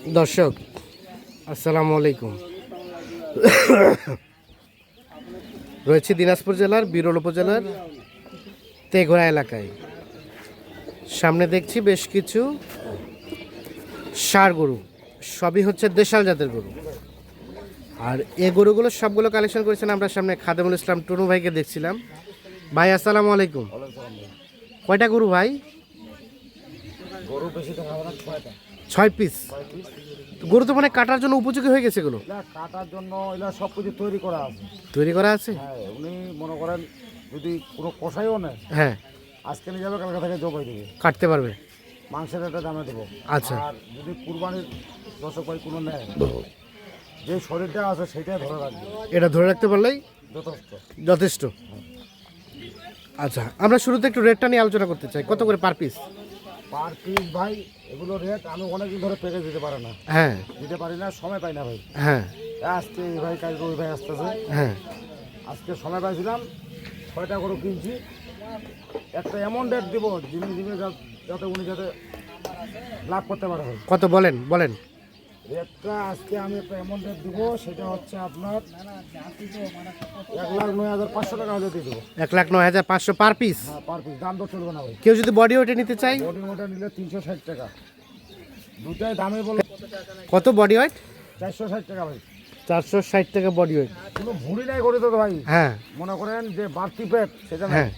দর্শক আসসালামু আলাইকুম। রয়েছে দিনাজপুর জেলার বিরল উপজেলার তেঘরা এলাকায়। সামনে দেখছি বেশ কিছু ষাঁড় গরু, সবই হচ্ছে দেশাল জাতের গরু। আর এই গরুগুলো সবগুলো কালেকশন করেছেন আমরা সামনে খাদেমুল ইসলাম টুনু ভাইকে দেখছিলাম। ভাই আসসালামু আলাইকুম। কয়টা গরু ভাই? গরু বেশি দেখা হবে না, 6 পিস। গরু তো মানে কাটার জন্য উপযোগী হয়ে গেছে এগুলো। কাটার জন্য এগুলা সব কিছু তৈরি করা আছে। তৈরি করা আছে? হ্যাঁ, উনি মনে করেন যদি পুরো কষাইও নেয়, হ্যাঁ, আজকে নিয়ে যাবে, কালকে থেকে জবাই দেবে, কাটতে পারবে। মাংসের একটা দামে দেবো। আচ্ছা। আর যদি কুরবানির দর্শক ভাই কোনো নেয়, যে শরীরটা আছে সেটাই ধরে রাখবে, এটা ধরে রাখতে পারলেই যথেষ্ট। যথেষ্ট। আচ্ছা, আমরা শুরুতে একটু রেটটা নিয়ে আলোচনা করতে চাই। কত করে পার পিস? পার পিস ভাই এগুলো রেট আমি অনেকদিন ধরে প্যাকেজ দিতে পারে না, হ্যাঁ দিতে পারি না, সময় পাই না ভাই। হ্যাঁ আজকে এই ভাই, কালকে ওই ভাই আসতেছে। হ্যাঁ, আজকে সময় পাইছিলাম, 6টা গরু কিনছি। একটা এমন রেট দিব যিনি দিবে যাতে উনি যাতে লাভ করতে পারে ভাই। কত বলেন বলেন। রেটটা আজকে আমি একটা এমন রেট দিব, সেটা হচ্ছে আপনার 1,09,500 টাকা হলে দিয়ে দেবো। 1,09,500 পার পিস। হ্যাঁ, পার পিস, দাম তো চলবে না ভাই। কেউ যদি বডি ওয়েটে নিতে চাই? বডি মোটা নিলে 360 টাকা। দুটাই দামে বলে কত বডি ওয়েট? 460 টাকা ভাই। 460 টাকা বডি ওয়েট। কোনো ভুঁড়ি নাই করে তো ভাই। হ্যাঁ মনে করেন যে বাড়তি পেট সেটা না, হ্যাঁ।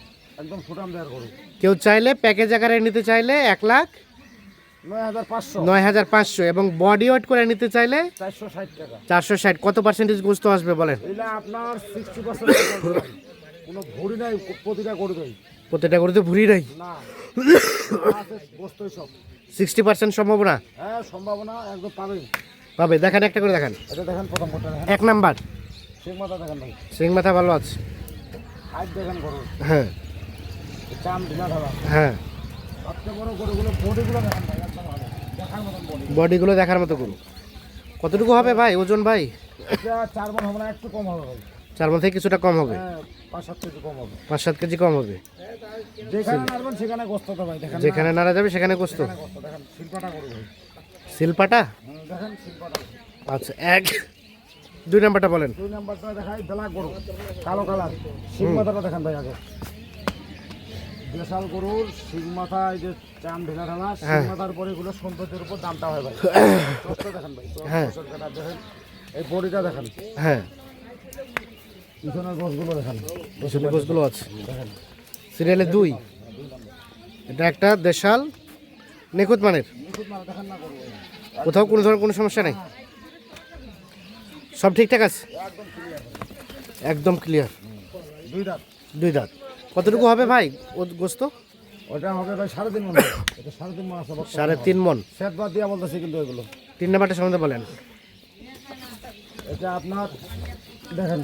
একদম ফুটাম দেওয়ার গরু। কেউ চাইলে প্যাকেজ আকারে নিতে চাইলে 1,09,500, 1,09,500 এবং বডি ওয়েট করে নিতে চাইলে 460 টাকা। 460। কত পার্সেন্টেজ গোস্ত আসবে বলেন? এটা আপনার 60%। কোনো ভুঁড়ি নাই, প্রতিটা গরু দেয় প্রত্যেকটা গরুতে ভুঁড়ি নাই না, আছে বস্তই সব। 60% সম্ভাবনা হ্যাঁ, সম্ভাবনা একদম পাবেন। পাবে। দেখেন, একটা করে দেখান। এটা দেখেন, প্রথম কোটা দেখেন, 1 নাম্বার সিং মাথা দেখেন ভাই, সিং মাথা ভালো আছে। হাইট দেখেন গরু, হ্যাঁ চাম ঢিলা ঢালা। হ্যাঁ, সবচেয়ে বড় গরুগুলো বডিগুলো দেখেন ভাই, একদম ভালো, দেখার মতন বডি। বডিগুলো দেখার মতো গরু। কতটুকু হবে ভাই ওজন ভাই? এটা 4 মণ হবে না, একটু কম হবে ভাই। 4 মণ থেকে কিছুটা কম হবে। হ্যাঁ, 5-7 কেজি কম হবে। 5-7 কেজি কম হবে। যেখানে নাড়বেন সেখানে গোস্ত তো ভাই, দেখেন যেখানে নাড়া যাবে সেখানে গোস্ত। সেখানে গোস্ত দেখেন, শিল্পাটা গরু ভাই। শিলপাটা? দেখেন শিল্পাটা। আচ্ছা, 2 নাম্বারটা বলেন। 2 নাম্বারটা দেখাই, বেলা গরু, কালো কালার। সিং মাথাটা দেখেন ভাই আগে। দেশাল গরুর সিং মাথা, এই যে চাম ঢেলা ঢালা, সিং মাথার পরে এগুলো সৌন্দর্যের উপর দামটা হয় ভাই। চোখটা দেখেন ভাই, হ্যাঁ। চোখটা দেখেন, এই বডিটা দেখেন, হ্যাঁ, পিছনের গোছগুলো দেখেন, পিছনে গোছগুলো আছে। দেখেন। সিরিয়ালে 2। এটা একটা দেশাল নিখুঁত মানের। নিখুঁত মাল দেখেন না গরু, কোথাও কোনো ধরনের কোনো সমস্যা নেই, সব ঠিকঠাক আছে, একদম ক্লিয়ার। একদম ক্লিয়ার। 2 দাঁত। 2 দাঁত। কতটুকু হবে ভাই ও গোস্ত? ওটা হবে ভাই 3.5 মণ। এটা 3.5 মণ আছে। 3.5 মণ। সেট বাদ দিয়া বলতেছি কিন্তু এগুলো। 3 নাম্বারটা সম্বন্ধে বলেন। এটা আপনার দেখেন,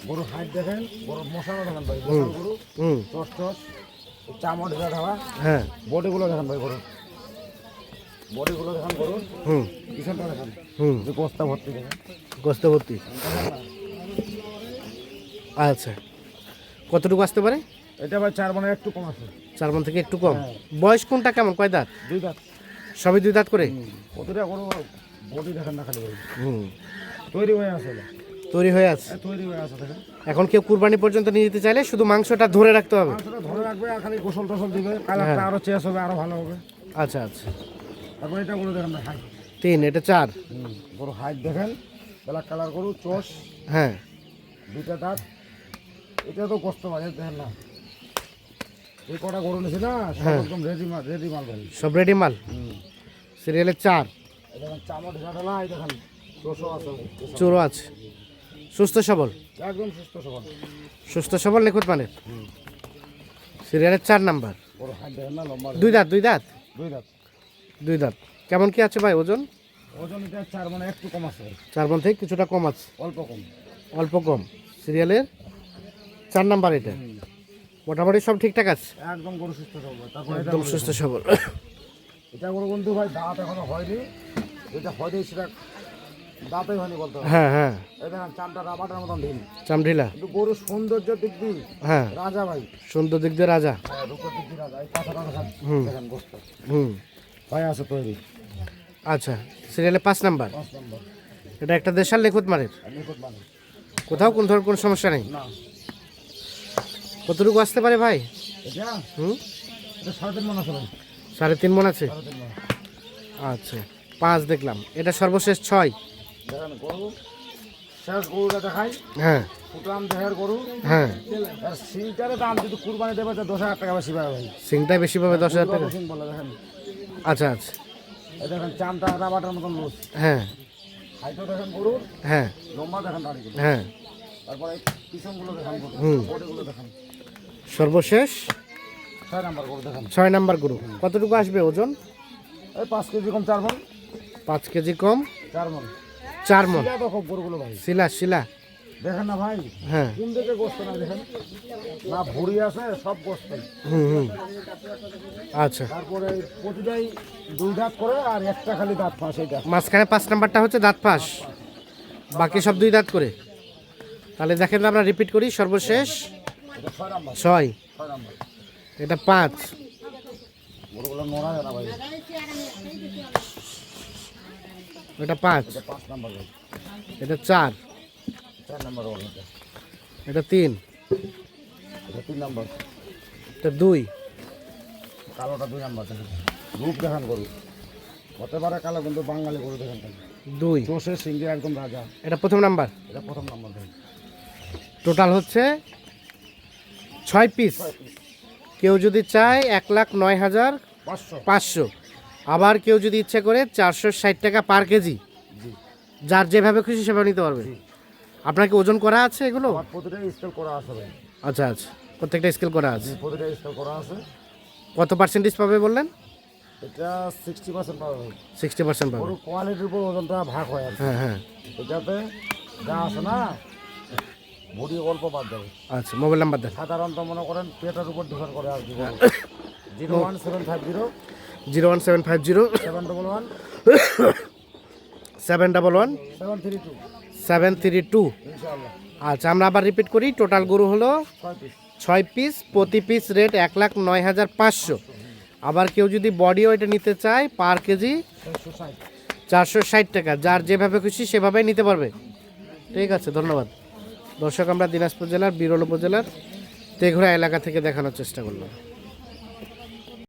গরু হাইট দেখেন, গরু মশলা দেখেন ভাই, দেশাল গরু, হুম, টস টস, চামড় ঢেলা ঢালা। হ্যাঁ, বডিগুলো দেখেন ভাই গরু, বডিগুলো দেখেন গরুর, হুম পিছনটা দেখেন, হুম, যে গোস্তা ভর্তি দেখেন। গোস্ত ভর্তি। আচ্ছা, কতটুকু আসতে পারে? এটা ভাই 4 মণের একটু কম আছে। 4 মণ থেকে একটু কম। বয়স কোনটা কেমন, কয় দাঁত? 2 দাঁত। সবই 2 দাঁত করে? প্রতিটা গরু বডি দেখেন না খালি ভাই, হুম, তৈরি হয়ে আছে এটা। তৈরি হয়ে আছে। তৈরি হয়ে আছে দেখেন। এখন কেউ কুরবানি পর্যন্ত নিয়ে যেতে চাইলে শুধু মাংসটা ধরে রাখতে হবে। মাংসটা ধরে রাখবে আর খালি গোসল টোসল দিবে, কালারটা আরো চেঞ্জ হবে, আরো ভালো হবে। আচ্ছা আচ্ছা। তারপর এটা গরু দেখেন ভাই, হাইট। 3, এটা 4। গরু হাইট দেখেন, ব্ল্যাক কালার গরু, চোষ, হ্যাঁ, 2টা দাঁত। এটা তো কষ্ট ভাই, দেখেন না, এই কটা গরু নিয়েছি না, সব একদম রেডি মাল, রেডি মাল ভাই। সব রেডি মাল। সিরিয়ালে 4। এই দেখেন চামড় ঢেলা ঢালা, এই দেখেন চোষও আছে, চোরও আছে। সুস্থ সবল, একদম সুস্থ সবল। সুস্থ সবল নিখুঁত মানের। সিরিয়ালের 4 নাম্বার। বড় হাইট দেখেন না, লম্বা। 2 দাঁত। 2 দাঁত। 2 দাঁত। 2 দাঁত। কেমন কি আছে ভাই ওজন? ওজন এটা 4 মণে একটু কম আছে, 4 মণ থেকে কিছুটা কম আছে, অল্প কম। অল্প কম। সিরিয়ালের 4 নাম্বার এটা। মোটামুটি সব ঠিকঠাক আছে, একদম গরু সুস্থ সবল। তারপর এটা একদম সুস্থ সবল। এটা গরু কিন্তু ভাই দাঁত এখনো হয়নি, এটা হয়নি সেটা দাঁতই হয়নি বলতে হবে। হ্যাঁ হ্যাঁ, এই দেখেন চামটা রাবারের মতন ঢিল, চামঢিলা। কিন্তু গরুর সৌন্দর্যের দিক দিয়ে হ্যাঁ, রাজা ভাই। সুন্দর দিক দিয়ে রাজা। রূপের দিক দিয়ে রাজা। এই কথাটা দেখেন, দেখেন গোস্ত হুম, ভাই আছে তৈরি। আচ্ছা। সিরিয়ালে 5 নাম্বার। 5 নম্বর। এটা একটা দেশাল লেখুত মারের, নিখুঁত মানে কোথাও কোন ধরনের কোনো সমস্যা নেই। না। কতটুকু আসতে পারে ভাই? এটা হুম, এটা 3.5 মণ আছে ভাই। 3.5 মণ আছে। 3.5 মণ। আচ্ছা 5 দেখলাম, এটা সর্বশেষ 6। দেখেন গরু, শেষ গরুটা দেখাই, হ্যাঁ ফুটান দেহের গরু। হ্যাঁ, আর সিংটারে দাম যদি কুরবানি দেবে তো 10,000 টাকা বেশি পাবে ভাই। সিংটাই বেশি পাবে 10,000 টাকা। সিং বলে দেখেন, আচ্ছা আচ্ছা, এই দেখেন চামটা রাবাটার মতন লুজ। হ্যাঁ হাইটও দেখেন গরুর, হ্যাঁ লম্বা দেখেন দাড়িগুলো। হ্যাঁ। তারপরে পিছনগুলো দেখেন গরু, হুম। বডিগুলো দেখেন। সর্বশেষ 6 নাম্বার গরু দেখেন। 6 নাম্বার গরু। কতটুকু আসবে ওজন? এই 5 কেজি কম 4 মণ। 5 কেজি কম 4 মণ। 4 মণ। শিলা দেখো গরুগুলো ভাই, শিলা শিলা, দেখেন না ভাই হ্যাঁ। কোন দিকে গোস্ত না দেখেন, না ভুড়ি আছে সব গোস্ত। হুম হুম, আচ্ছা। তারপরে প্রতিটাই 2 দাঁত করে আর একটা খালি দাঁত ফাঁস। এটা মাঝখানে 5 নাম্বারটা হচ্ছে দাঁত ফাঁস, বাকি সব 2 দাঁত করে। তাহলে দেখেন আমরা রিপিট করি, সর্বশেষ এটা 6 নাম্বার। 6, 6 নাম্বার। এটা 5, গরুগুলো নোড়া যায় না ভাই। এটা 5, এটা 5 নাম্বার ভাই। এটা 4, 4 নাম্বার গরু এটা। এটা 3, এটা 3 নাম্বার। এটা 2, কালোটা 2 নাম্বার দেখেন। রূপ দেখান গরু, হতে পারে কালো কিন্তু বাঙালি গরু দেখেন। 2, চোষের সিংহে একদম রাজা। এটা প্রথম নাম্বার। এটা প্রথম নাম্বার দেখেন। টোটাল হচ্ছে 6 পিস। কেউ যদি চায় 1,09,500, 500। আবার কেউ যদি ইচ্ছে করে 460 টাকা পার কেজি, জি। যার যেভাবে খুশি সেভাবে নিতে পারবে। জি। আপনার কি ওজন করা আছে এগুলো? আমার প্রতিটা স্কেল করা আছে ভাই। আচ্ছা আচ্ছা, প্রত্যেকটা স্কেল করা আছে। জি, প্রতিটা স্কেল করা আছে। কত পার্সেন্টেজ পাবে বললেন? এটা 60% পাবে ভাই। 60% পাবে। গরুর কোয়ালিটির উপর ওজনটা ভাগ হয় আর কি। হ্যাঁ হ্যাঁ, এটাতে যা আছে না বডি অল্প বাদ যাবে। আচ্ছা মোবাইল নাম্বার দেন। সাধারণত মনে করেন পেটের উপর ডিপেন্ড করে আর কি। 01750 01750 711 711 732 732। ইনশাআল্লাহ। আচ্ছা আমরা আবার রিপিট করি, টোটাল গরু হলো 6 পিস। 6 পিস, প্রতি পিস রেট 1,09,500। আবার কেউ যদি বডি ওয়েটে নিতে চায় পার কেজি 660। 460 টাকা, যার যেভাবে খুশি সেভাবেই নিতে পারবে। ঠিক আছে, ধন্যবাদ। দর্শক আমরা দিনাজপুর জেলার বিরল উপজেলার তেঘরা এলাকা থেকে দেখানোর চেষ্টা করলাম।